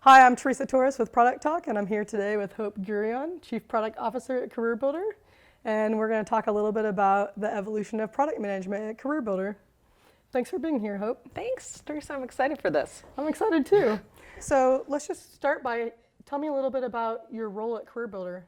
Hi, I'm Teresa Torres with Product Talk, and I'm here today with Hope Gurion, Chief Product Officer at CareerBuilder. And we're going to talk a little bit about the evolution of product management at CareerBuilder. Thanks for being here, Hope. Thanks, Teresa. I'm excited for this. I'm excited too. So let's just start by, tell me a little bit about your role at CareerBuilder.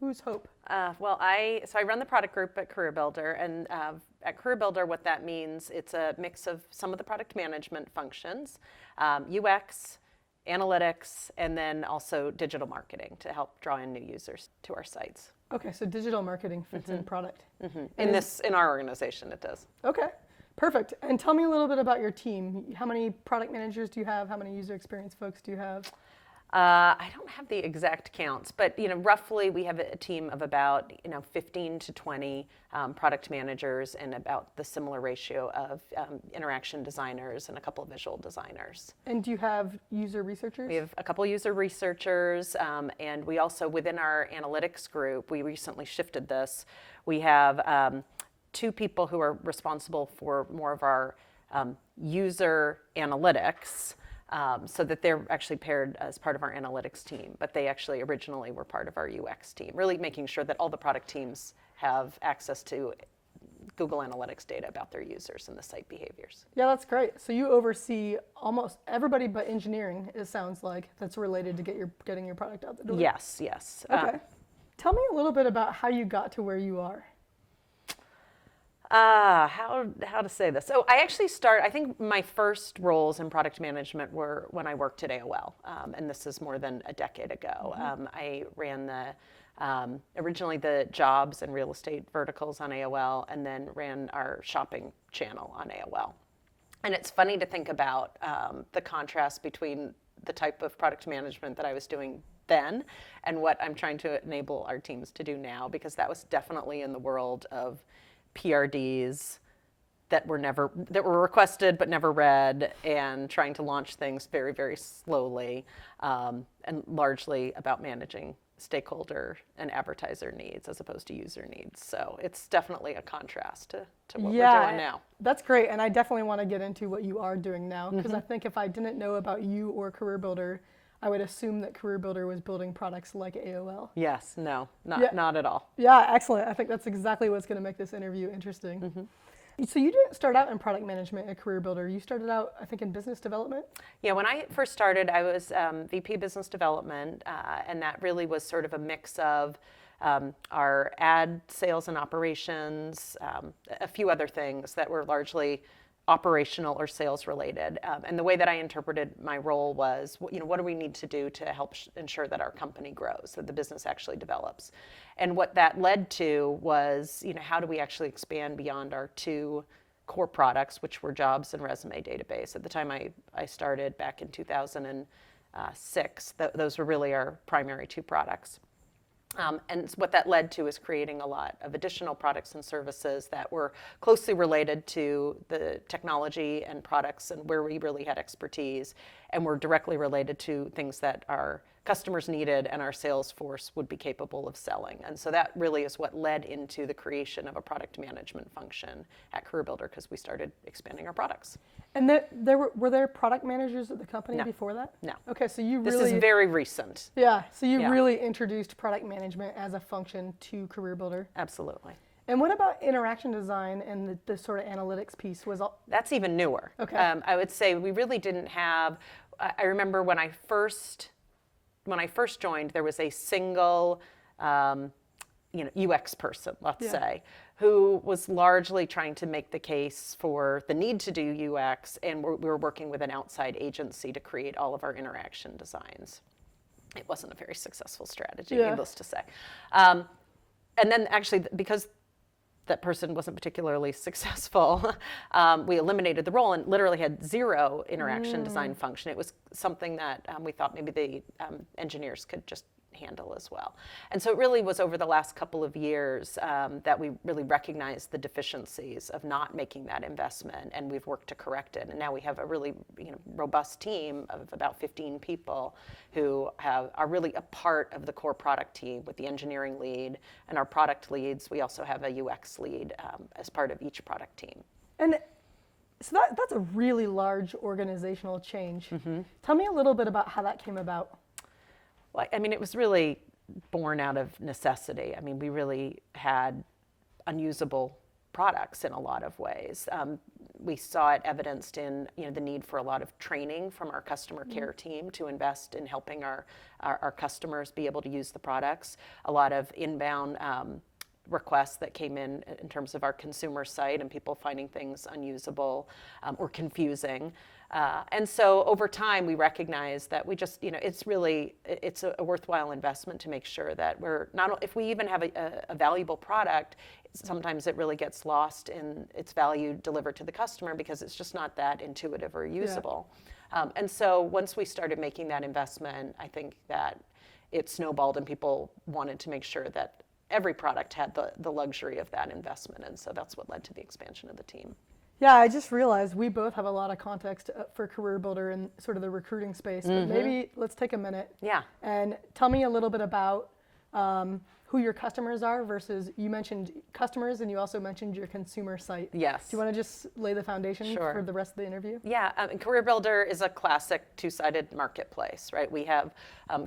Who's Hope? I run the product group at CareerBuilder, and at CareerBuilder, what that means, it's a mix of some of the product management functions, UX, analytics, and then also digital marketing to help draw in new users to our sites. Okay, so digital marketing fits in product. In our organization, it does. Okay, perfect. And tell me a little bit about your team. How many product managers do you have? How many user experience folks do you have? I don't have the exact counts, but roughly we have a team of about 15 to 20 product managers and about the similar ratio of interaction designers and a couple of visual designers. And do you have user researchers? We have a couple user researchers, and we also, within our analytics group, we recently shifted this. We have 2 people who are responsible for more of our user analytics. So that they're actually paired as part of our analytics team, but they actually originally were part of our UX team, really making sure that all the product teams have access to Google Analytics data about their users and the site behaviors. Yeah, that's great. So you oversee almost everybody but engineering, it sounds like, that's related to getting your product out the door. Yes. Okay. Tell me a little bit about how you got to where you are. How to say this? So I actually I think my first roles in product management were when I worked at AOL, and this is more than a decade ago. I ran originally the jobs and real estate verticals on AOL, and then ran our shopping channel on AOL. And it's funny to think about the contrast between the type of product management that I was doing then and what I'm trying to enable our teams to do now, because that was definitely in the world of PRDs that were requested but never read, and trying to launch things very, very slowly, and largely about managing stakeholder and advertiser needs as opposed to user needs. So it's definitely a contrast to what we're doing now. That's great, and I definitely want to get into what you are doing now, because I think if I didn't know about you or CareerBuilder, I would assume that CareerBuilder was building products like AOL. Yes, no, not at all. Yeah, excellent. I think that's exactly what's going to make this interview interesting. So you didn't start out in product management at CareerBuilder. You started out, I think, in business development? Yeah, when I first started, I was VP Business Development, and that really was sort of a mix of our ad sales and operations, a few other things that were largely operational or sales related. And the way that I interpreted my role was, what do we need to do to help ensure that our company grows, that the business actually develops? And what that led to was, how do we actually expand beyond our 2 core products, which were jobs and resume database. At the time I started back in 2006, those were really our primary 2 products. And what that led to is creating a lot of additional products and services that were closely related to the technology and products and where we really had expertise, and were directly related to things that our customers needed and our sales force would be capable of selling. And so that really is what led into the creation of a product management function at CareerBuilder, because we started expanding our products. And were there product managers at the company before that? No. Okay, so This is very recent. Yeah, so you really introduced product management as a function to CareerBuilder. Absolutely. And what about interaction design and the sort of analytics piece? That's even newer. Okay. I would say we really didn't have. I remember when I first joined, there was a single, UX person, let's say, who was largely trying to make the case for the need to do UX, and we were working with an outside agency to create all of our interaction designs. It wasn't a very successful strategy, needless to say. And then actually, because that person wasn't particularly successful, we eliminated the role and literally had 0 interaction design function. It was something that we thought maybe the engineers could just handle as well. And so it really was over the last couple of years that we really recognized the deficiencies of not making that investment, and we've worked to correct it. And now we have a really robust team of about 15 people who are really a part of the core product team, with the engineering lead and our product leads. We also have a UX lead as part of each product team. And So that's a really large organizational change. Tell me a little bit about how that came about. Well, I mean, it was really born out of necessity. I mean, we really had unusable products in a lot of ways. We saw it evidenced in the need for a lot of training from our customer care team to invest in helping our customers be able to use the products. A lot of inbound requests that came in terms of our consumer site and people finding things unusable or confusing. And so over time, we recognized that we just, it's a worthwhile investment to make sure that we're not, if we even have a valuable product, sometimes it really gets lost in its value delivered to the customer because it's just not that intuitive or usable. And so once we started making that investment, I think that it snowballed and people wanted to make sure that every product had the luxury of that investment. And so that's what led to the expansion of the team. Yeah, I just realized we both have a lot of context for CareerBuilder and sort of the recruiting space, but maybe let's take a minute and tell me a little bit about who your customers are versus, you mentioned customers and you also mentioned your consumer site. Yes. Do you want to just lay the foundation for the rest of the interview? Yeah, CareerBuilder is a classic two-sided marketplace, right? We have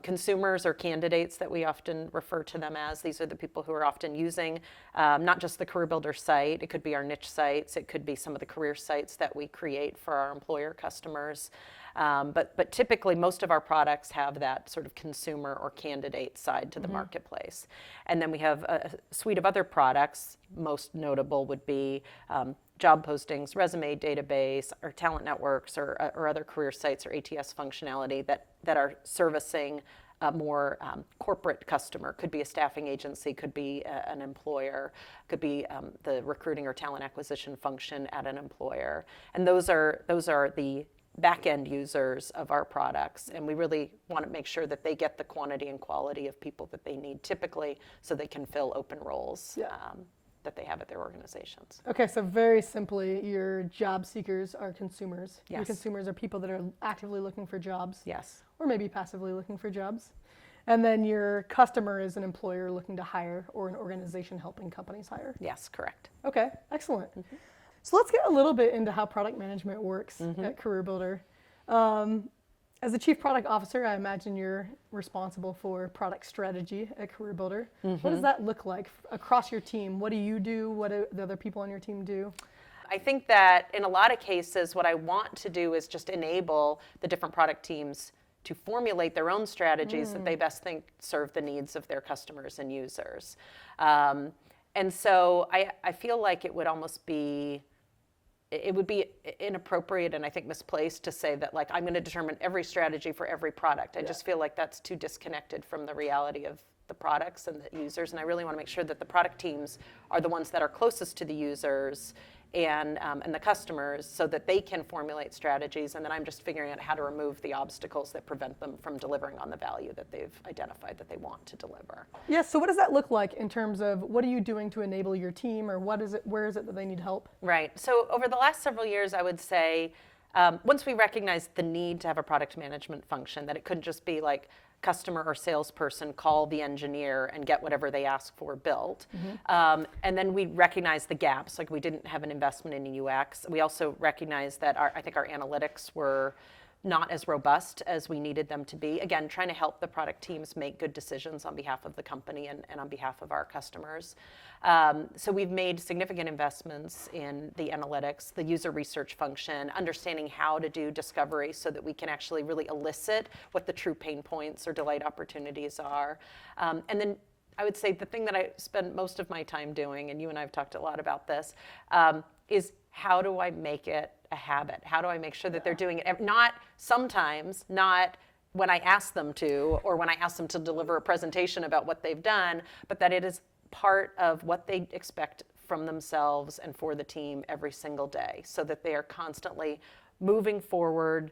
consumers or candidates that we often refer to them as. These are the people who are often using not just the CareerBuilder site, it could be our niche sites, it could be some of the career sites that we create for our employer customers. But typically most of our products have that sort of consumer or candidate side to the marketplace. And then we have a suite of other products. Most notable would be job postings, resume database, or talent networks, or other career sites or ATS functionality that are servicing a more corporate customer. Could be a staffing agency, could be an employer, could be the recruiting or talent acquisition function at an employer. And those are the back-end users of our products, and we really want to make sure that they get the quantity and quality of people that they need typically so they can fill open roles that they have at their organizations. Okay, so very simply, your job seekers are consumers. Yes. Your consumers are people that are actively looking for jobs. Yes. Or maybe passively looking for jobs. And then your customer is an employer looking to hire or an organization helping companies hire. Yes, correct. Okay, excellent. So let's get a little bit into how product management works at CareerBuilder. As the Chief Product Officer, I imagine you're responsible for product strategy at CareerBuilder. What does that look like across your team? What do you do? What do the other people on your team do? I think that in a lot of cases, what I want to do is just enable the different product teams to formulate their own strategies that they best think serve the needs of their customers and users. And so I feel like it would almost be inappropriate and I think misplaced to say that, like, I'm going to determine every strategy for every product. I just feel like that's too disconnected from the reality of the products and the users, and I really want to make sure that the product teams are the ones that are closest to the users and the customers so that they can formulate strategies, and then I'm just figuring out how to remove the obstacles that prevent them from delivering on the value that they've identified that they want to deliver. Yes, so what does that look like in terms of what are you doing to enable your team, or where is it that they need help? Right, so over the last several years, I would say, once we recognized the need to have a product management function, that it couldn't just be like customer or salesperson call the engineer and get whatever they ask for built. And then we recognized the gaps, like we didn't have an investment in UX. We also recognized that I think our analytics were not as robust as we needed them to be. Again, trying to help the product teams make good decisions on behalf of the company and on behalf of our customers. So we've made significant investments in the analytics, the user research function, understanding how to do discovery so that we can actually really elicit what the true pain points or delight opportunities are. And then I would say the thing that I spend most of my time doing, and you and I have talked a lot about this, is how do I make it a habit? How do I make sure that they're doing it? Not sometimes, not when I ask them to, or when I ask them to deliver a presentation about what they've done, but that it is part of what they expect from themselves and for the team every single day, so that they are constantly moving forward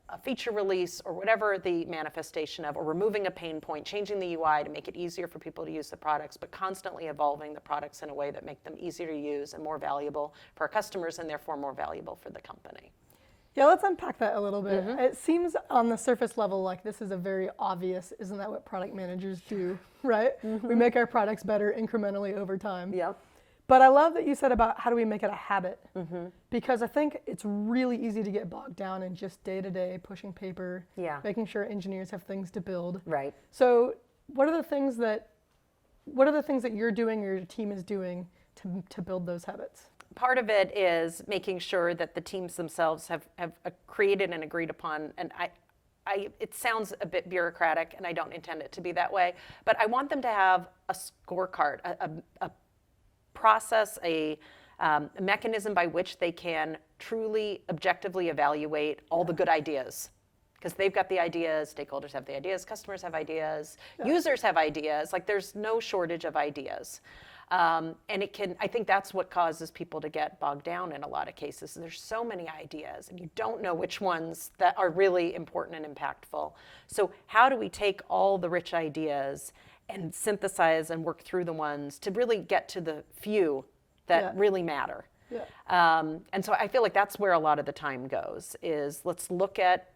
a feature release or whatever the manifestation of, or removing a pain point, changing the UI to make it easier for people to use the products, but constantly evolving the products in a way that make them easier to use and more valuable for our customers and therefore more valuable for the company. Yeah, let's unpack that a little bit. It seems on the surface level like this is a very obvious, isn't that what product managers do, right? We make our products better incrementally over time. Yep. But I love that you said about how do we make it a habit, because I think it's really easy to get bogged down in just day-to-day pushing paper, Yeah. making sure engineers have things to build. Right. So what are the things that you're doing or your team is doing to build those habits? Part of it is making sure that the teams themselves have created and agreed upon, and it sounds a bit bureaucratic, and I don't intend it to be that way, but I want them to have a scorecard, a process, a mechanism by which they can truly objectively evaluate all the good ideas. Because they've got the ideas, stakeholders have the ideas, customers have ideas, users have ideas. Like, there's no shortage of ideas. And I think that's what causes people to get bogged down in a lot of cases. There's so many ideas, and you don't know which ones that are really important and impactful. So how do we take all the rich ideas and synthesize and work through the ones to really get to the few that really matter? Yeah. And so I feel like that's where a lot of the time goes, is let's look at,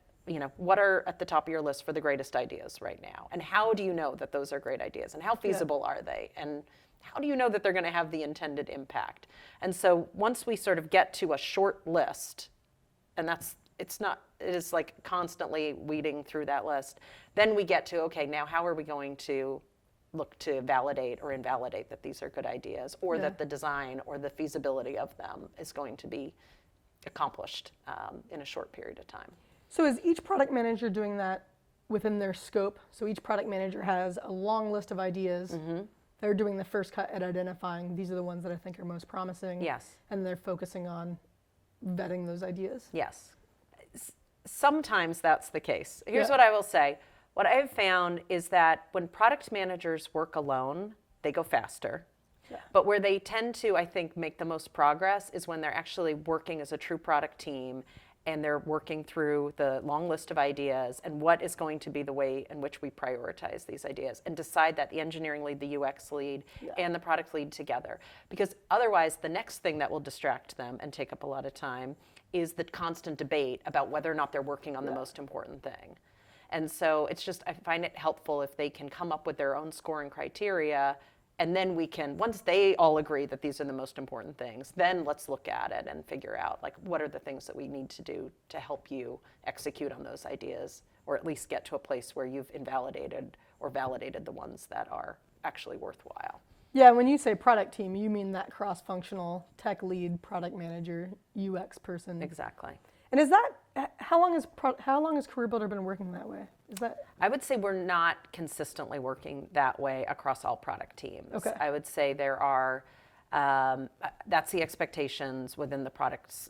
what are at the top of your list for the greatest ideas right now? And how do you know that those are great ideas? And how feasible are they? And how do you know that they're going to have the intended impact? And so once we sort of get to a short list, and it is like constantly weeding through that list, then we get to, okay, now how are we going to look to validate or invalidate that these are good ideas, or that the design or the feasibility of them is going to be accomplished in a short period of time. So is each product manager doing that within their scope? So each product manager has a long list of ideas. They're doing the first cut at identifying these are the ones that I think are most promising. Yes. And they're focusing on vetting those ideas. Yes. Sometimes that's the case. Here's what I will say. What I've found is that when product managers work alone, they go faster. Yeah. But where they tend to, I think, make the most progress is when they're actually working as a true product team, and they're working through the long list of ideas and what is going to be the way in which we prioritize these ideas, and decide that the engineering lead, the UX lead, and the product lead together. Because otherwise, the next thing that will distract them and take up a lot of time is the constant debate about whether or not they're working on the most important thing. And so I find it helpful if they can come up with their own scoring criteria, and then we can, once they all agree that these are the most important things, then let's look at it and figure out, like, what are the things that we need to do to help you execute on those ideas, or at least get to a place where you've invalidated or validated the ones that are actually worthwhile. Yeah, when you say product team, you mean that cross-functional tech lead, product manager, UX person. Exactly. And is that, how long has CareerBuilder been working that way? Is that? I would say we're not consistently working that way across all product teams. Okay. I would say there are, that's the expectations within the products,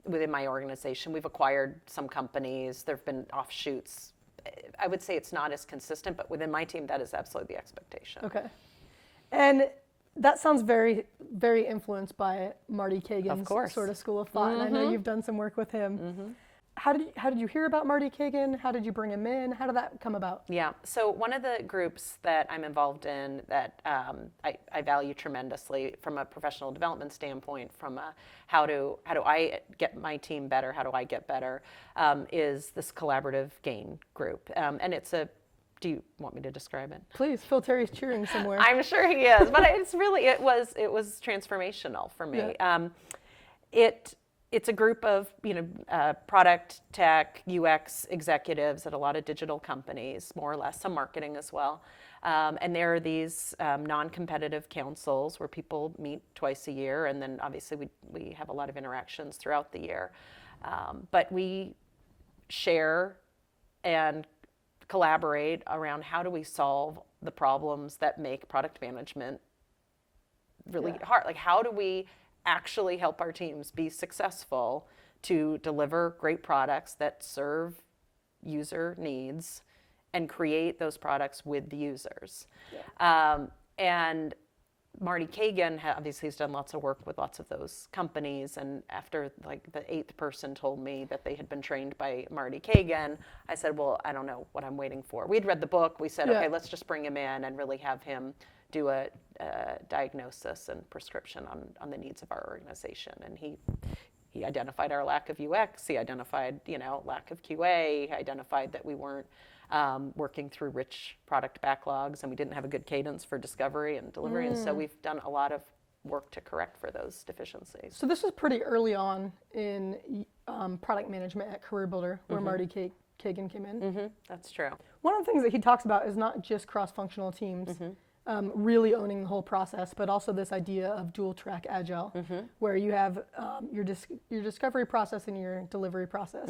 within my organization. We've acquired some companies, there have been offshoots. I would say it's not as consistent, but within my team, that is absolutely the expectation. Okay. And that sounds very, very influenced by Marty Kagan's sort of school of thought, and I know you've done some work with him. How did you hear about Marty Kagan? How did you bring him in? How did that come about? Yeah, so one of the groups that I'm involved in that I value tremendously from a professional development standpoint, from a how do I get my team better, how do I get better, is this collaborative gain group. And do you want me to describe it? Please, Phil Terry's cheering somewhere. I'm sure he is, but it was transformational for me. Yeah. It's a group of product, tech, UX executives at a lot of digital companies, more or less, some marketing as well. And there are these non-competitive councils where people meet twice a year, and then obviously we have a lot of interactions throughout the year. But we share and collaborate around how do we solve the problems that make product management really hard. Like, how do we actually help our teams be successful to deliver great products that serve user needs and create those products with the users. And Marty Kagan obviously has done lots of work with lots of those companies, and after like the 8th person told me that they had been trained by Marty Kagan, I said, well, I don't know what I'm waiting for. We'd read the book, we said, okay, let's just bring him in and really have him do a diagnosis and prescription on the needs of our organization. And he identified our lack of UX, he identified lack of QA, he identified that we weren't working through rich product backlogs, and we didn't have a good cadence for discovery and delivery. And so we've done a lot of work to correct for those deficiencies. So this was pretty early on in product management at CareerBuilder, where Marty Kagan came in. That's true. One of the things that he talks about is not just cross-functional teams, really owning the whole process, but also this idea of Dualtrack Agile, where you have your discovery process and your delivery process.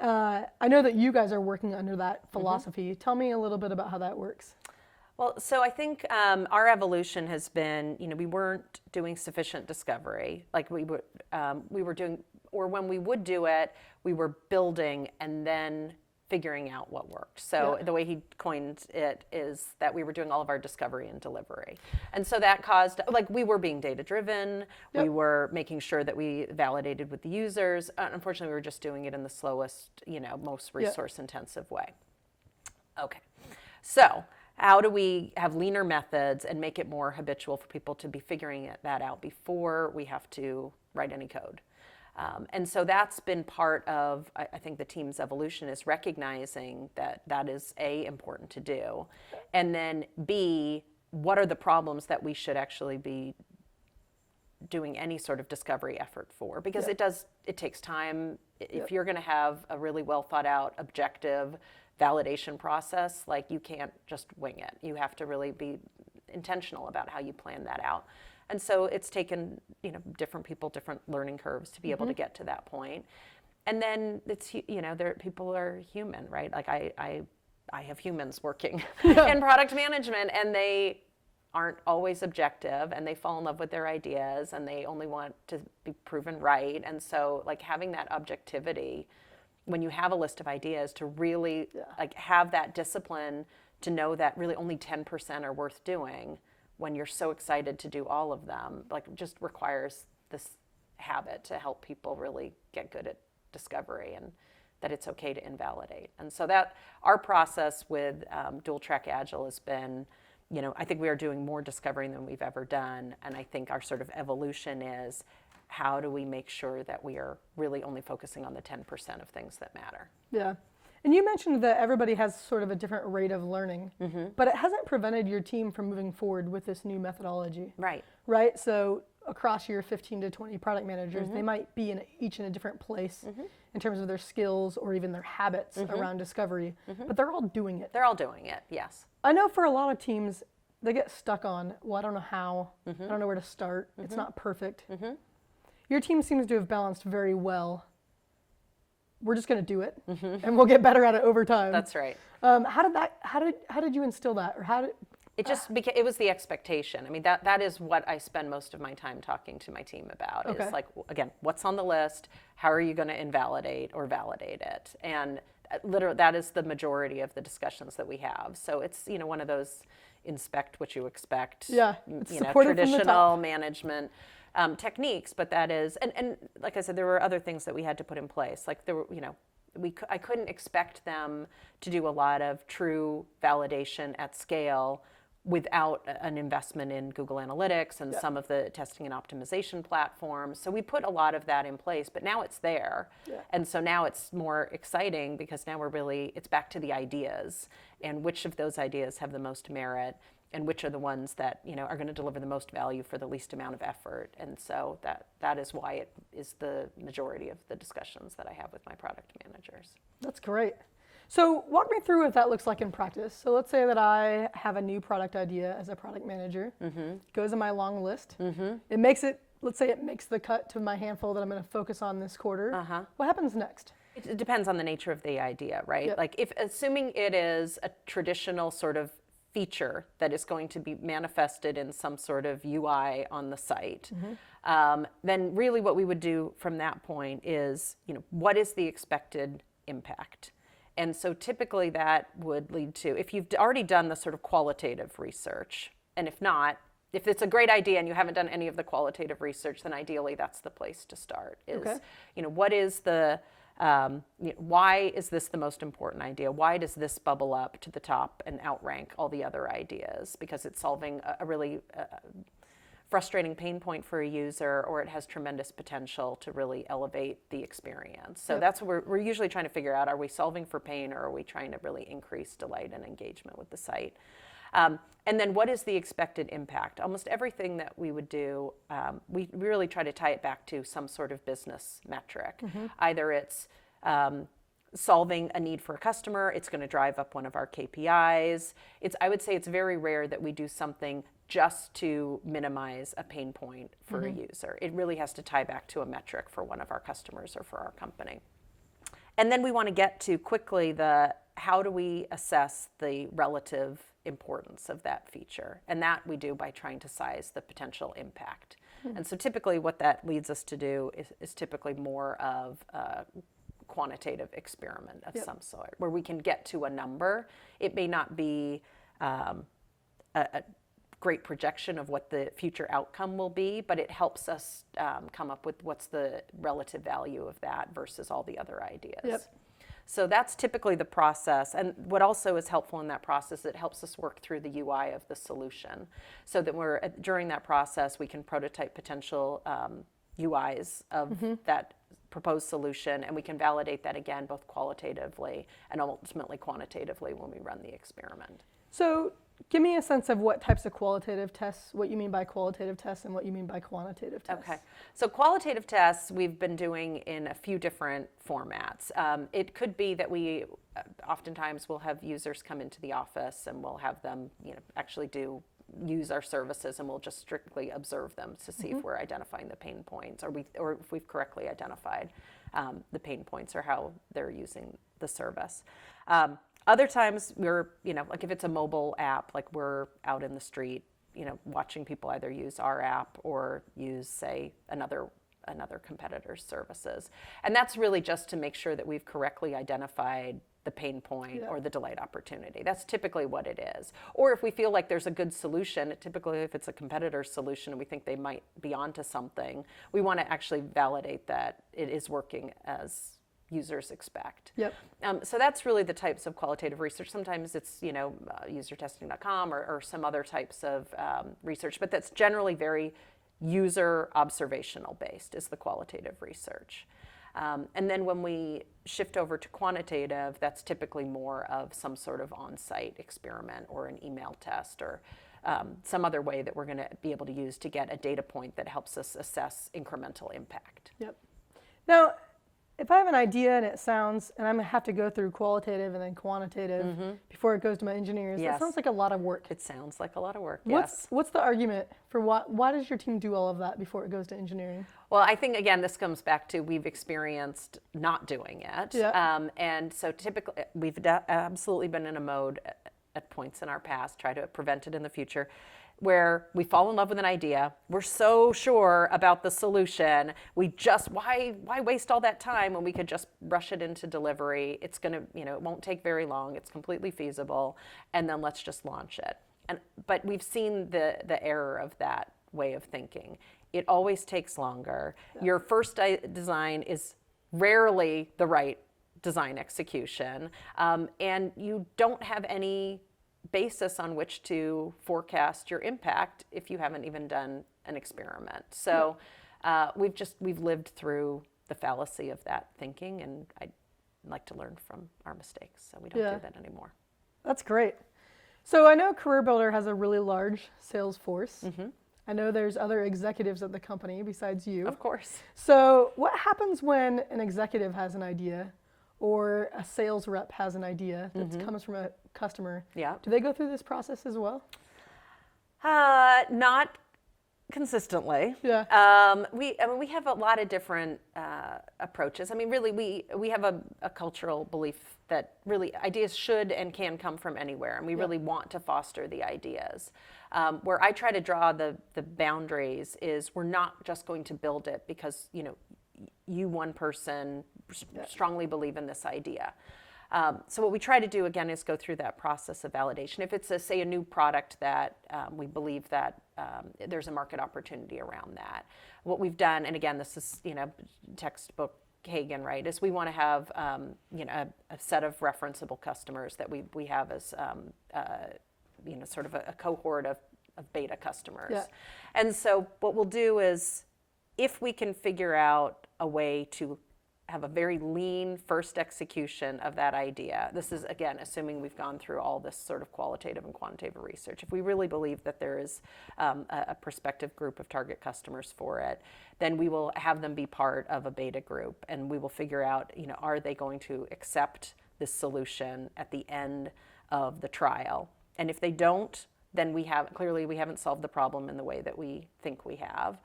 I know that you guys are working under that philosophy. Tell me a little bit about how that works. Well, so I think our evolution has been, we weren't doing sufficient discovery. Like we were doing, or when we would do it, we were building and then figuring out what worked. So the way he coined it is that we were doing all of our discovery and delivery. And so that caused, we were being data driven, we were making sure that we validated with the users. Unfortunately, we were just doing it in the slowest, most resource intensive way. Okay, so how do we have leaner methods and make it more habitual for people to be figuring that out before we have to write any code? And so that's been part of, I think, the team's evolution, is recognizing that that is A, important to do, and then B, what are the problems that we should actually be doing any sort of discovery effort for? Because it takes time. If you're going to have a really well thought out, objective validation process, you can't just wing it. You have to really be intentional about how you plan that out. And so it's taken, different people, different learning curves to be able to get to that point. And then it's, people are human, right? Like I have humans working in product management, and they aren't always objective, and they fall in love with their ideas, and they only want to be proven right. And so having that objectivity when you have a list of ideas, to really have that discipline to know that really only 10% are worth doing, when you're so excited to do all of them, just requires this habit to help people really get good at discovery, and that it's okay to invalidate. And so that our process with Dualtrack Agile has been, I think we are doing more discovery than we've ever done. And I think our sort of evolution is, how do we make sure that we are really only focusing on the 10% of things that matter? Yeah. And you mentioned that everybody has sort of a different rate of learning, but it hasn't prevented your team from moving forward with this new methodology. Right. Right? So across your 15 to 20 product managers, they might be each in a different place in terms of their skills or even their habits around discovery, but they're all doing it. They're all doing it, yes. I know for a lot of teams, they get stuck on, well, I don't know how, I don't know where to start, it's not perfect. Your team seems to have balanced very well. We're just going to do it, and we'll get better at it over time. That's right. How did you instill that, or how did it just became? It was the expectation. I mean, that is what I spend most of my time talking to my team about. Okay. Is again, what's on the list? How are you going to invalidate or validate it? And literally, that is the majority of the discussions that we have. So it's one of those inspect what you expect. Yeah, it's supported from the traditional top. management techniques, but that is, and like I said, there were other things that we had to put in place. There were, I couldn't expect them to do a lot of true validation at scale without an investment in Google Analytics and some of the testing and optimization platforms. So we put a lot of that in place, but now it's there. And so now it's more exciting, because now it's back to the ideas, and which of those ideas have the most merit, and which are the ones that are going to deliver the most value for the least amount of effort. And so that is why it is the majority of the discussions that I have with my product managers. That's great. So walk me through what that looks like in practice. So let's say that I have a new product idea as a product manager. Goes in my long list. It makes it, let's say it makes the cut to my handful that I'm going to focus on this quarter. What happens next? It depends on the nature of the idea, right? If assuming it is a traditional sort of feature that is going to be manifested in some sort of UI on the site, then really what we would do from that point is, what is the expected impact? And so typically that would lead to, if you've already done the sort of qualitative research, and if not, if it's a great idea and you haven't done any of the qualitative research, then ideally that's the place to start. What is the why is this the most important idea? Why does this bubble up to the top and outrank all the other ideas? Because it's solving a really frustrating pain point for a user, or it has tremendous potential to really elevate the experience. So that's what we're usually trying to figure out. Are we solving for pain, or are we trying to really increase delight and engagement with the site? And then what is the expected impact? Almost everything that we would do, we really try to tie it back to some sort of business metric. Either it's solving a need for a customer, it's going to drive up one of our KPIs. I would say it's very rare that we do something just to minimize a pain point for a user. It really has to tie back to a metric for one of our customers or for our company. And then we want to get to quickly how do we assess the relative importance of that feature? And that we do by trying to size the potential impact. And so typically what that leads us to do is typically more of a quantitative experiment of some sort, where we can get to a number. It may not be a great projection of what the future outcome will be, but it helps us come up with what's the relative value of that versus all the other ideas. So that's typically the process. And what also is helpful in that process, it helps us work through the UI of the solution, so that during that process, we can prototype potential UIs of that proposed solution, and we can validate that again, both qualitatively and ultimately quantitatively when we run the experiment. So give me a sense of what types of qualitative tests, what you mean by qualitative tests and what you mean by quantitative tests. Okay, so qualitative tests we've been doing in a few different formats. It could be that we oftentimes will have users come into the office and we'll have them actually use our services, and we'll just strictly observe them to see if we're identifying the pain points, or if we've correctly identified the pain points or how they're using the service. Other times we're, like if it's a mobile app, like we're out in the street, watching people either use our app or use, say, another competitor's services. And that's really just to make sure that we've correctly identified the pain point or the delayed opportunity. That's typically what it is. Or if we feel like there's a good solution, typically if it's a competitor's solution and we think they might be onto something, we want to actually validate that it is working as users expect. So that's really the types of qualitative research. Sometimes it's usertesting.com or some other types of research, but that's generally very user observational based is the qualitative research. And then when we shift over to quantitative, that's typically more of some sort of on-site experiment or an email test or some other way that we're going to be able to use to get a data point that helps us assess incremental impact. Now, if I have an idea and I'm going to have to go through qualitative and then quantitative before it goes to my engineers, that sounds like a lot of work. It sounds like a lot of work, What's the argument for why does your team do all of that before it goes to engineering? Well, I think, again, this comes back to we've experienced not doing it. And so typically, we've absolutely been in a mode at points in our past, try to prevent it in the future, where we fall in love with an idea, we're so sure about the solution, why waste all that time when we could just rush it into delivery? It's gonna, it won't take very long, it's completely feasible, and then let's just launch it. But we've seen the error of that way of thinking. It always takes longer. Your first design is rarely the right design execution, and you don't have any basis on which to forecast your impact if you haven't even done an experiment. So we've lived through the fallacy of that thinking, and I'd like to learn from our mistakes, so we don't do that anymore. That's great. So I know CareerBuilder has a really large sales force. I know there's other executives at the company besides you. Of course. So what happens when an executive has an idea or a sales rep has an idea that comes from a customer? Do they go through this process as well? Not consistently. We have a lot of different approaches. I mean, really, we have a cultural belief that really ideas should and can come from anywhere, and we really want to foster the ideas. Where I try to draw the boundaries is we're not just going to build it because you one person strongly believe in this idea. So what we try to do, again, is go through that process of validation. If it's, say, a new product that we believe that there's a market opportunity around that. What we've done, and again, this is, textbook Kagan, right, is we want to have, a set of referenceable customers that we have as, sort of a cohort of beta customers. And so what we'll do is, if we can figure out a way to have a very lean first execution of that idea. This is, again, assuming we've gone through all this sort of qualitative and quantitative research. If we really believe that there is a prospective group of target customers for it, then we will have them be part of a beta group, and we will figure out, are they going to accept this solution at the end of the trial? And if they don't, then we haven't solved the problem in the way that we think we have.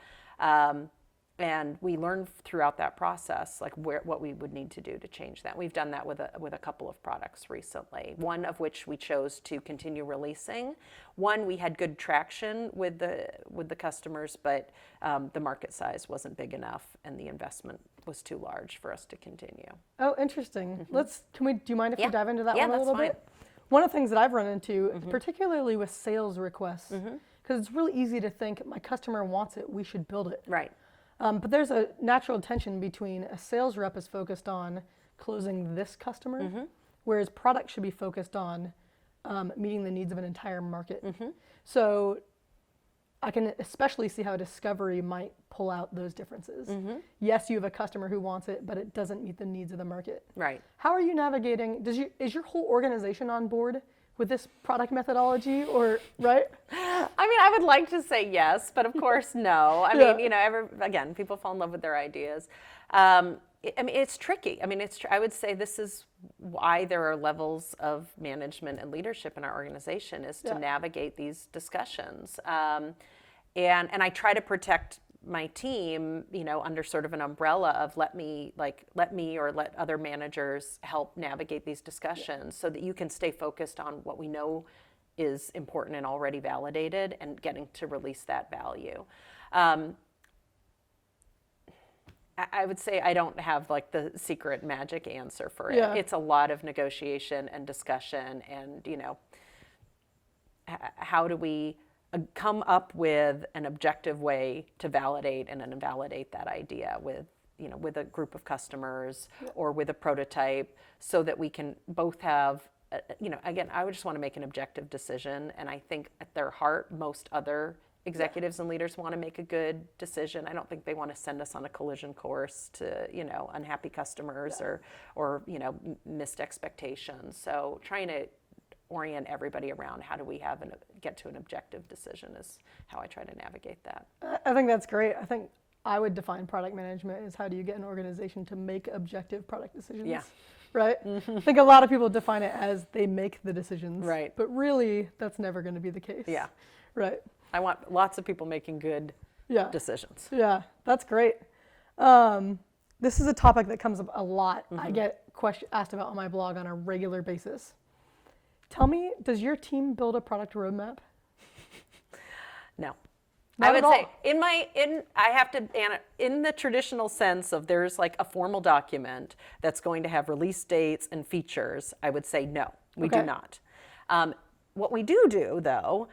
And we learn throughout that process, like what we would need to do to change that. We've done that with a couple of products recently. One of which we chose to continue releasing. One, we had good traction with the customers, but the market size wasn't big enough, and the investment was too large for us to continue. Oh, interesting. Do you mind if we dive into that one a little bit? One of the things that I've run into, particularly with sales requests, because it's really easy to think my customer wants it, we should build it. Right. But there's a natural tension between a sales rep is focused on closing this customer, whereas product should be focused on meeting the needs of an entire market. So I can especially see how discovery might pull out those differences. Yes, you have a customer who wants it, but it doesn't meet the needs of the market. Right. How are you navigating? Is your whole organization on board with this product methodology, or right? I mean, I would like to say yes, but of course, no. I mean, again, people fall in love with their ideas. It's tricky. I would say this is why there are levels of management and leadership in our organization, is to navigate these discussions. And I try to protect my team, under sort of an umbrella of let me or let other managers help navigate these discussions so that you can stay focused on what we know is important and already validated and getting to release that value. I would say I don't have like the secret magic answer for it. It's a lot of negotiation and discussion, and how do we come up with an objective way to validate and invalidate that idea with a group of customers or with a prototype, so that we can both have again, I would just want to make an objective decision, and I think at their heart most other executives and leaders want to make a good decision. I don't think they want to send us on a collision course to unhappy customers or missed expectations. So trying to orient everybody around how do we get to an objective decision is how I try to navigate that. I think that's great. I think I would define product management as how do you get an organization to make objective product decisions. Yeah. Right? I think a lot of people define it as they make the decisions. Right. But really, that's never going to be the case. Yeah. Right. I want lots of people making good decisions. Yeah, that's great. This is a topic that comes up a lot. I get asked about on my blog on a regular basis. Tell me, does your team build a product roadmap? No. Not I would at all. say in the traditional sense of there's like a formal document that's going to have release dates and features, I would say no, we do not. What we do though,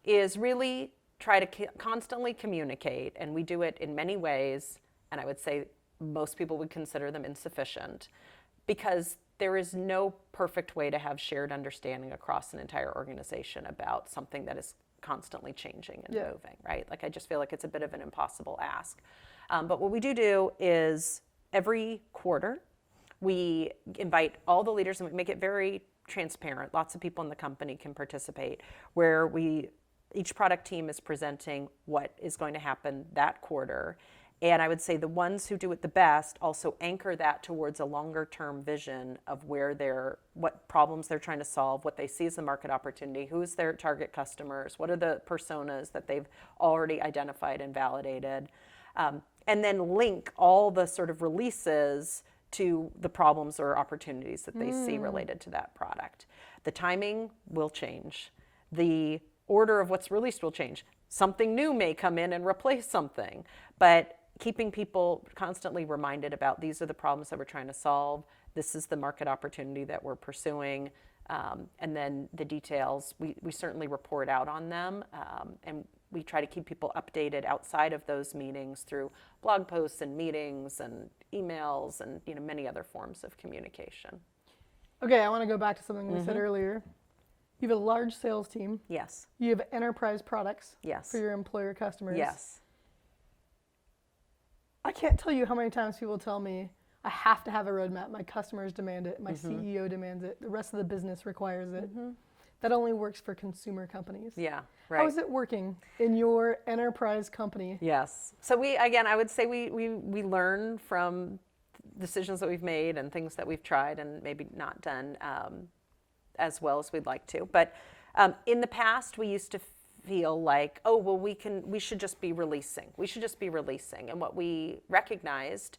is really try to constantly communicate, and we do it in many ways, and I would say most people would consider them insufficient, because there is no perfect way to have shared understanding across an entire organization about something that is constantly changing and moving, right? Like, I just feel like it's a bit of an impossible ask. But what we do is every quarter, we invite all the leaders, and we make it very transparent. Lots of people in the company can participate, where each product team is presenting what is going to happen that quarter. And I would say the ones who do it the best also anchor that towards a longer term vision of what problems they're trying to solve, what they see as the market opportunity, who's their target customers, what are the personas that they've already identified and validated, and then link all the sort of releases to the problems or opportunities that they see related to that product. The timing will change. The order of what's released will change. Something new may come in and replace something, but keeping people constantly reminded about these are the problems that we're trying to solve, this is the market opportunity that we're pursuing, and then the details, we certainly report out on them, and we try to keep people updated outside of those meetings through blog posts and meetings and emails and many other forms of communication. Okay, I want to go back to something we said earlier. You have a large sales team. Yes. You have enterprise products. Yes. For your employer customers. Yes. I can't tell you how many times people tell me, I have to have a roadmap. My customers demand it. My CEO demands it. The rest of the business requires it. That only works for consumer companies. Yeah, right. How is it working in your enterprise company? Yes. So I would say we learn from decisions that we've made and things that we've tried and maybe not done as well as we'd like to. But in the past, we used to feel like, oh, well, we should just be releasing. We should just be releasing. And what we recognized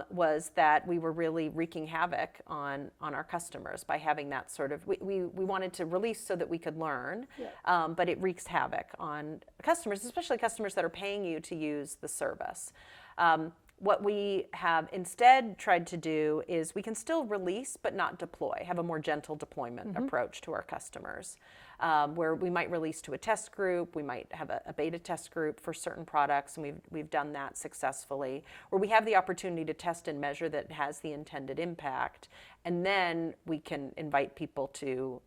was that we were really wreaking havoc on our customers by having that sort of, we wanted to release so that we could learn, but it wreaks havoc on customers, especially customers that are paying you to use the service. What we have instead tried to do is we can still release but not deploy, have a more gentle deployment approach to our customers, where we might release to a test group, we might have a beta test group for certain products, and we've done that successfully, where we have the opportunity to test and measure that it has the intended impact, and then we can invite people to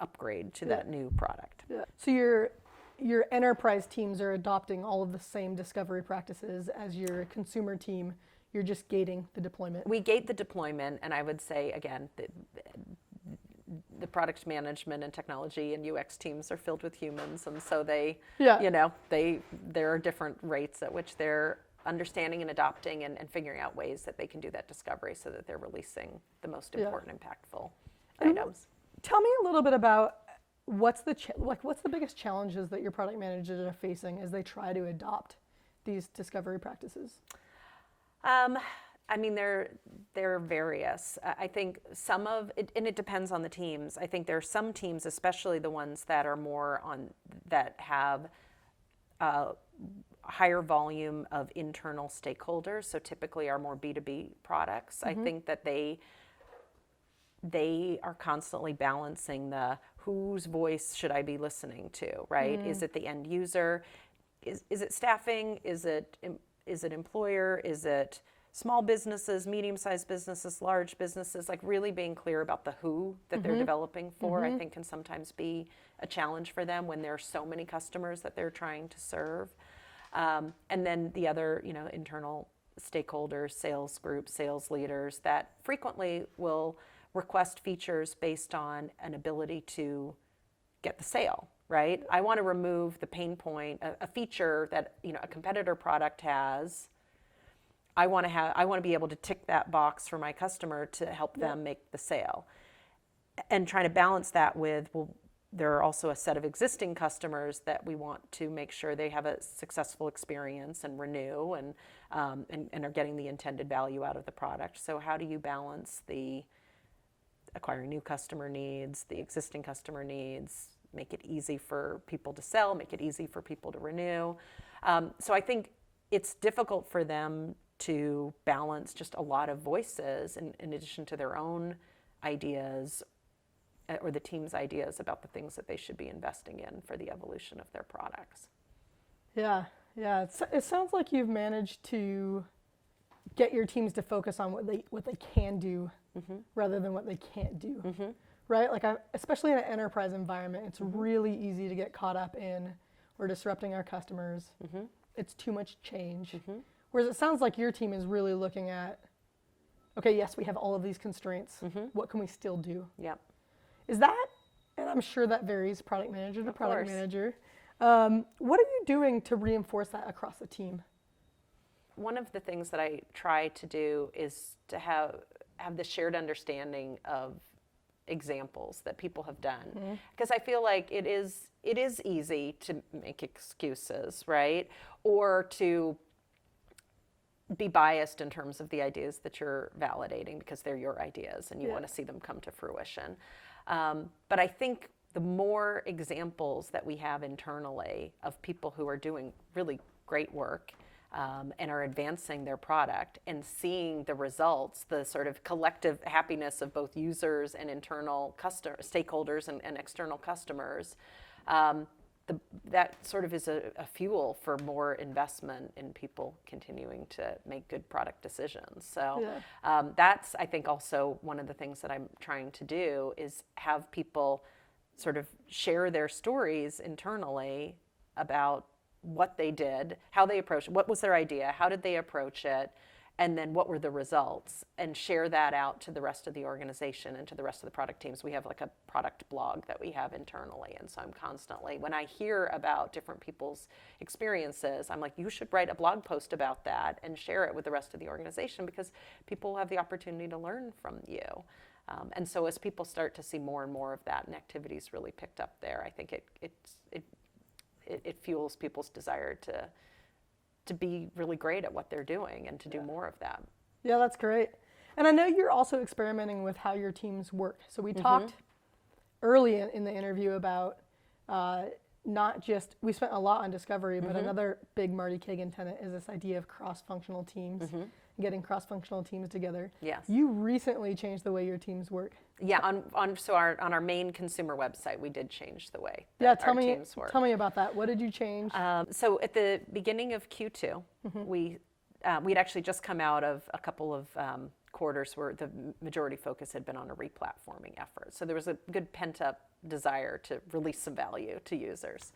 upgrade to that new product. So your enterprise teams are adopting all of the same discovery practices as your consumer team. You're just gating the deployment. We gate the deployment, and I would say, again, the product management and technology and UX teams are filled with humans, and so there are different rates at which they're understanding and adopting and figuring out ways that they can do that discovery so that they're releasing the most important, impactful items. Tell me a little bit about what's the biggest challenges that your product managers are facing as they try to adopt these discovery practices? I mean, they're various. I think some of it, and it depends on the teams. I think there are some teams, especially the ones that are that have higher volume of internal stakeholders, so typically are more B2B products. I think that they are constantly balancing the whose voice should I be listening to, right? Is it the end user? Is it staffing? Is it employer? Is it small businesses, medium-sized businesses, large businesses? Like really being clear about the who that they're developing for, I think can sometimes be a challenge for them when there are so many customers that they're trying to serve. And then the other, internal stakeholders, sales groups, sales leaders that frequently will request features based on an ability to get the sale, right? I want to remove the pain point, a feature that a competitor product has. I want to be able to tick that box for my customer to help them make the sale, and trying to balance that with, well, there are also a set of existing customers that we want to make sure they have a successful experience and renew and are getting the intended value out of the product. So how do you balance the acquiring new customer needs, the existing customer needs, make it easy for people to sell, make it easy for people to renew. So I think it's difficult for them to balance just a lot of voices in addition to their own ideas or the team's ideas about the things that they should be investing in for the evolution of their products. Yeah. It sounds like you've managed to get your teams to focus on what they can do rather than what they can't do, right? Like especially in an enterprise environment, it's really easy to get caught up in we're disrupting our customers. It's too much change. Whereas it sounds like your team is really looking at, okay, yes, we have all of these constraints. What can we still do? Yep. Is that, and I'm sure that varies product manager to product manager. What are you doing to reinforce that across the team? One of the things that I try to do is to have the shared understanding of examples that people have done, because I feel like it is easy to make excuses, right? Or to be biased in terms of the ideas that you're validating because they're your ideas and you want to see them come to fruition. But I think the more examples that we have internally of people who are doing really great work and are advancing their product and seeing the results, the sort of collective happiness of both users and internal stakeholders and external customers, that sort of is a fuel for more investment in people continuing to make good product decisions. So that's, I think, also one of the things that I'm trying to do is have people sort of share their stories internally about what they did, how they approached it, what was their idea, how did they approach it, and then what were the results, and share that out to the rest of the organization and to the rest of the product teams. We have like a product blog that we have internally, and so I'm constantly, when I hear about different people's experiences, I'm like, you should write a blog post about that and share it with the rest of the organization, because people have the opportunity to learn from you. And so as people start to see more and more of that, and activities really picked up there, I think it fuels people's desire to be really great at what they're doing and to do more of that. Yeah, that's great. And I know you're also experimenting with how your teams work. So we talked early in the interview about not just, we spent a lot on discovery, but another big Marty Kagan tenet is this idea of cross-functional teams, getting cross-functional teams together. Yes. You recently changed the way your teams work. Yeah, on our main consumer website, we did change the way that our teams work. Tell me about that. What did you change? So at the beginning of Q2, we'd actually just come out of a couple of quarters where the majority focus had been on a replatforming effort. So there was a good pent-up desire to release some value to users.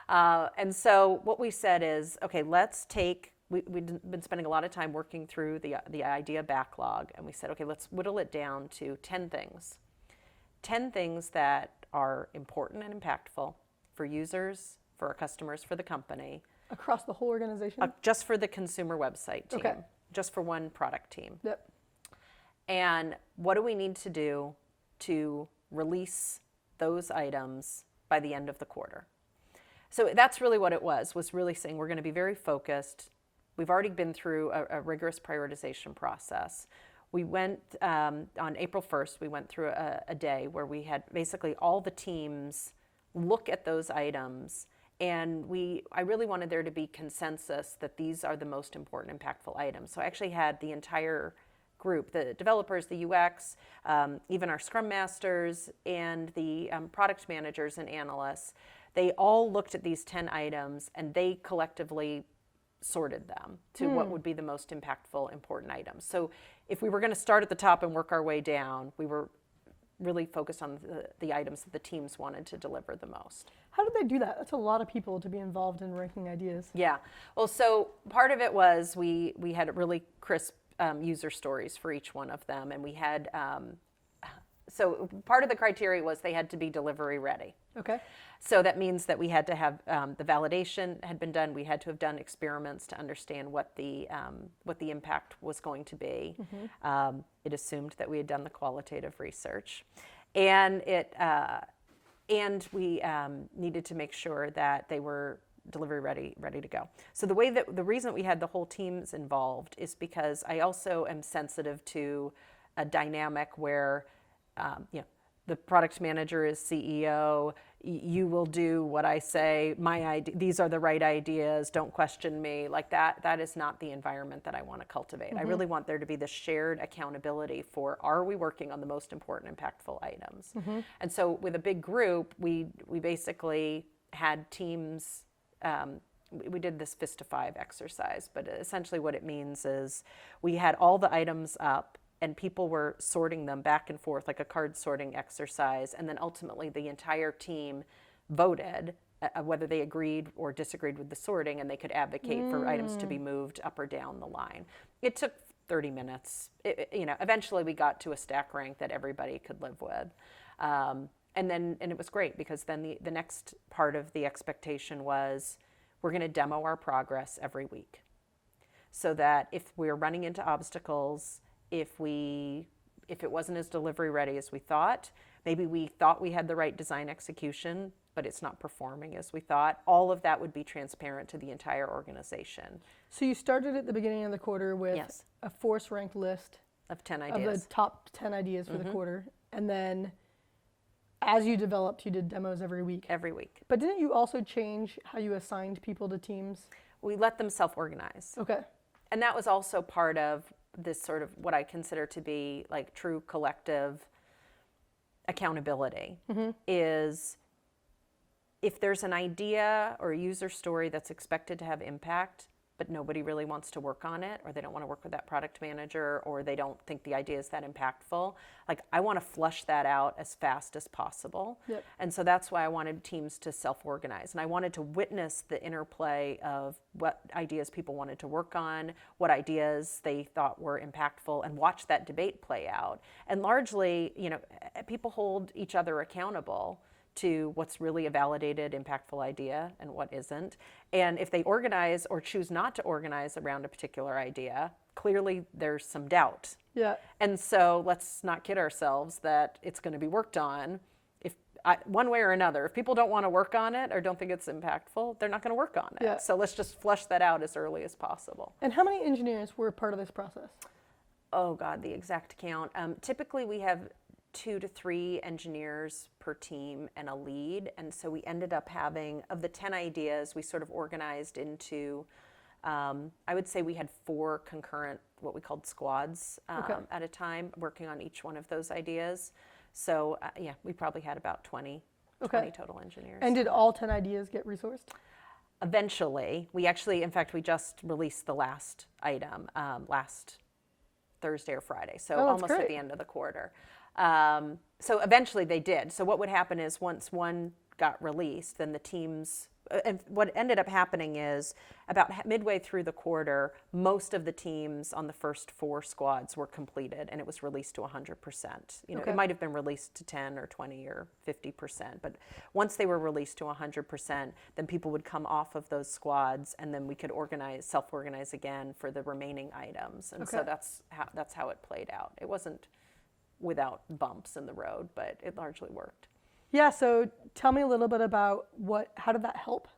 And so what we said is, okay, let's take, we'd been spending a lot of time working through the idea backlog, and we said, okay, let's whittle it down to 10 things. 10 things that are important and impactful for users, for our customers, for the company. Across the whole organization? Just for the consumer website team. Okay. Just for one product team. Yep. And what do we need to do to release those items by the end of the quarter? So that's really what it was really saying we're going to be very focused. We've already been through a rigorous prioritization process. We went, on April 1st, we went through a day where we had basically all the teams look at those items, and I really wanted there to be consensus that these are the most important, impactful items. So I actually had the entire group, the developers, the UX, even our Scrum Masters, and the product managers and analysts. They all looked at these 10 items, and they collectively sorted them to what would be the most impactful, important items. So if we were going to start at the top and work our way down, we were really focused on the items that the teams wanted to deliver the most. How did they do that? That's a lot of people to be involved in ranking ideas. Yeah. Well, so part of it was we had really crisp user stories for each one of them, and we had so part of the criteria was they had to be delivery ready. Okay. So that means that we had to have the validation had been done. We had to have done experiments to understand what the impact was going to be. It assumed that we had done the qualitative research, and we needed to make sure that they were delivery ready to go. So the reason we had the whole teams involved is because I also am sensitive to a dynamic where the product manager is CEO. You will do what I say. These are the right ideas. Don't question me. Like that. That is not the environment that I want to cultivate. I really want there to be this shared accountability for: are we working on the most important, impactful items? And so with a big group, we basically had teams. We did this fist to 5 exercise, but essentially what it means is we had all the items up, and people were sorting them back and forth like a card sorting exercise, and then ultimately the entire team voted whether they agreed or disagreed with the sorting, and they could advocate for items to be moved up or down the line. It took 30 minutes. Eventually we got to a stack rank that everybody could live with. And it was great, because then the next part of the expectation was we're going to demo our progress every week, so that if we're running into obstacles, if it wasn't as delivery ready as we thought, maybe we thought we had the right design execution, but it's not performing as we thought, all of that would be transparent to the entire organization. So you started at the beginning of the quarter with a force ranked list of 10 ideas. Of the top 10 ideas for the quarter. And then as you developed, you did demos every week. Every week. But didn't you also change how you assigned people to teams? We let them self-organize. Okay. And that was also part of this sort of what I consider to be like true collective accountability, is if there's an idea or a user story that's expected to have impact, but nobody really wants to work on it, or they don't want to work with that product manager, or they don't think the idea is that impactful. Like, I want to flush that out as fast as possible. Yep. And so that's why I wanted teams to self-organize. And I wanted to witness the interplay of what ideas people wanted to work on, what ideas they thought were impactful, and watch that debate play out. And largely, people hold each other accountable to what's really a validated, impactful idea and what isn't. And if they organize or choose not to organize around a particular idea, clearly there's some doubt. Yeah. And so let's not kid ourselves that it's going to be worked on. One way or another, if people don't want to work on it or don't think it's impactful, they're not going to work on it. Yeah. So let's just flush that out as early as possible. And how many engineers were part of this process? Oh God, the exact count. Typically we have 2 to 3 engineers per team and a lead. And so we ended up having, of the 10 ideas, we sort of organized into, I would say we had 4 concurrent, what we called squads at a time, working on each one of those ideas. So we probably had about 20 total engineers. And did all 10 ideas get resourced? Eventually, we just released the last item last Thursday or Friday, so almost great. at the end of the quarter. So eventually they did. So what would happen is once one got released, then the teams, and what ended up happening is about midway through the quarter, most of the teams on the first 4 squads were completed, and it was released to 100%. It might have been released to 10 or 20 or 50%, but once they were released to 100%, then people would come off of those squads, and then we could self-organize again for the remaining items. And so that's how it played out. It wasn't without bumps in the road, but it largely worked. Yeah, so tell me a little bit about how did that help?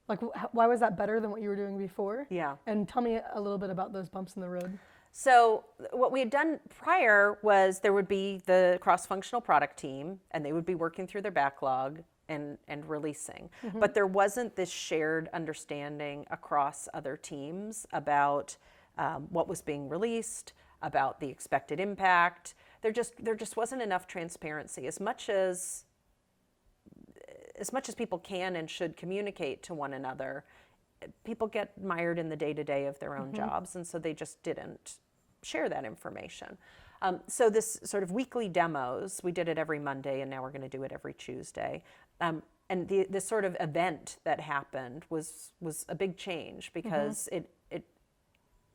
Like, why was that better than what you were doing before? Yeah. And tell me a little bit about those bumps in the road. So what we had done prior was there would be the cross-functional product team, and they would be working through their backlog and releasing. But there wasn't this shared understanding across other teams about what was being released, about the expected impact. There just wasn't enough transparency. As much as people can and should communicate to one another, people get mired in the day-to-day of their own jobs, and so they just didn't share that information. So this sort of weekly demos, we did it every Monday, and now we're going to do it every Tuesday. And this sort of event that happened was a big change because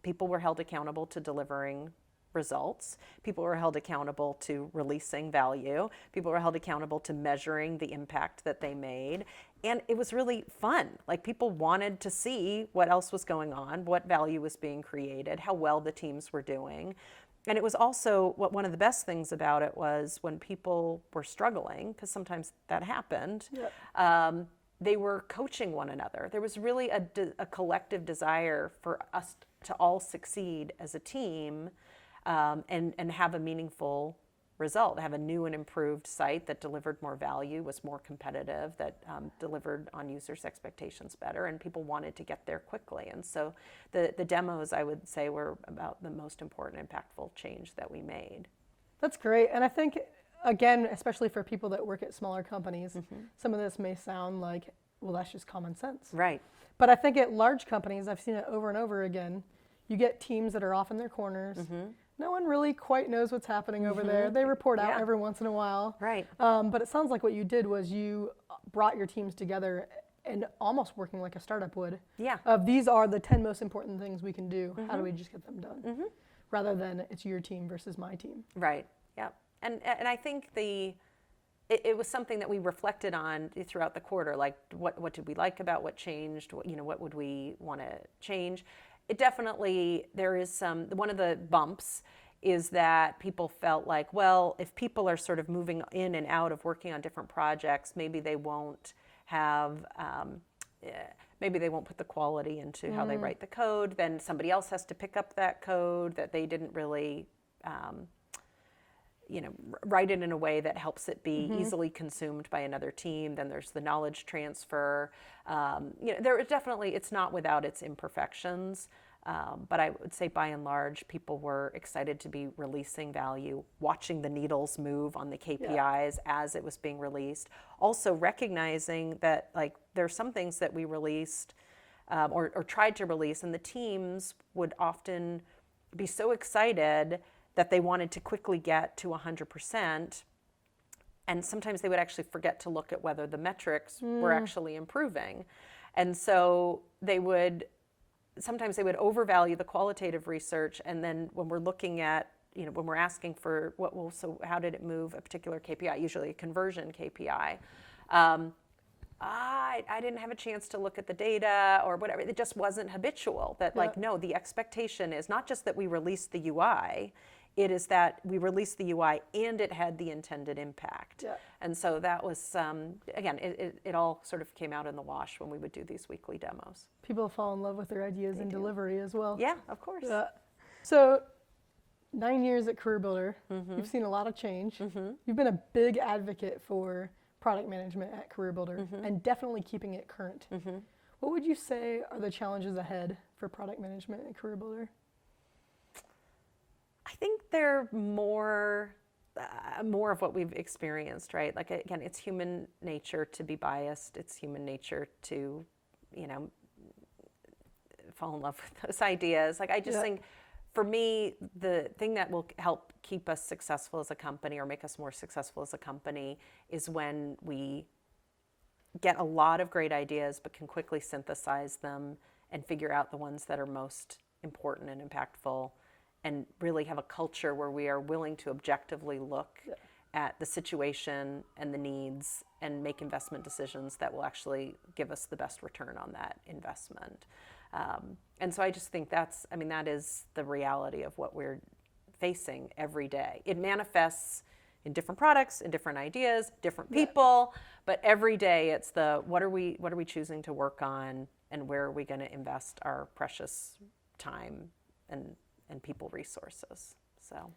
people were held accountable to delivering results. People were held accountable to releasing value. People were held accountable to measuring the impact that they made. And it was really fun. Like, people wanted to see what else was going on, what value was being created, how well the teams were doing. And it was also, one of the best things about it was when people were struggling, because sometimes that happened, they were coaching one another. There was really a collective desire for us to all succeed as a team, and have a meaningful result, have a new and improved site that delivered more value, was more competitive, that delivered on users' expectations better, and people wanted to get there quickly. And so the demos, I would say, were about the most important, impactful change that we made. That's great. And I think, again, especially for people that work at smaller companies, some of this may sound like, well, that's just common sense. Right. But I think at large companies, I've seen it over and over again, you get teams that are off in their corners. No one really quite knows what's happening over there. They report out every once in a while. Right. But it sounds like what you did was you brought your teams together and almost working like a startup would. Yeah. These are the 10 most important things we can do. How do we just get them done? Rather than it's your team versus my team. Right. Yeah. And I think it was something that we reflected on throughout the quarter. Like, what did we like about what changed? What would we want to change? It definitely, there is one of the bumps is that people felt like, well, if people are sort of moving in and out of working on different projects, maybe they won't have, maybe they won't put the quality into how they write the code. Then somebody else has to pick up that code that they didn't really, write it in a way that helps it be easily consumed by another team. Then there's the knowledge transfer. There is definitely, it's not without its imperfections, but I would say by and large, people were excited to be releasing value, watching the needles move on the KPIs as it was being released. Also recognizing that, like, there are some things that we released or tried to release, and the teams would often be so excited that they wanted to quickly get to 100%, and sometimes they would actually forget to look at whether the metrics were actually improving. And so sometimes they would overvalue the qualitative research, and then when we're looking at, when we're asking for so how did it move a particular KPI, usually a conversion KPI, I didn't have a chance to look at the data or whatever. It just wasn't habitual. That no, the expectation is not just that we release the UI, it is that we released the UI and it had the intended impact. Yeah. And so that was, again, it all sort of came out in the wash when we would do these weekly demos. People fall in love with their ideas and delivery as well. Yeah, of course. Yeah. So 9 years at CareerBuilder, you've seen a lot of change. You've been a big advocate for product management at CareerBuilder and definitely keeping it current. What would you say are the challenges ahead for product management at CareerBuilder? I think they're more of what we've experienced, right? Like, again, it's human nature to be biased. It's human nature to, fall in love with those ideas. Like, I just think, for me, the thing that will help keep us successful as a company or make us more successful as a company is when we get a lot of great ideas but can quickly synthesize them and figure out the ones that are most important and impactful, and really have a culture where we are willing to objectively look at the situation and the needs and make investment decisions that will actually give us the best return on that investment. And so I just think that is the reality of what we're facing every day. It manifests in different products, in different ideas, different people, but every day it's what are we choosing to work on, and where are we going to invest our precious time and people resources. So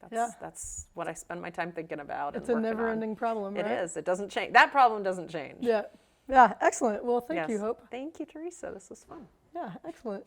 that's what I spend my time thinking about. It's a never-ending problem, right? It is. It doesn't change. That problem doesn't change. Yeah. Excellent. Well, thank you, Hope. Thank you, Teresa. This was fun. Yeah, excellent.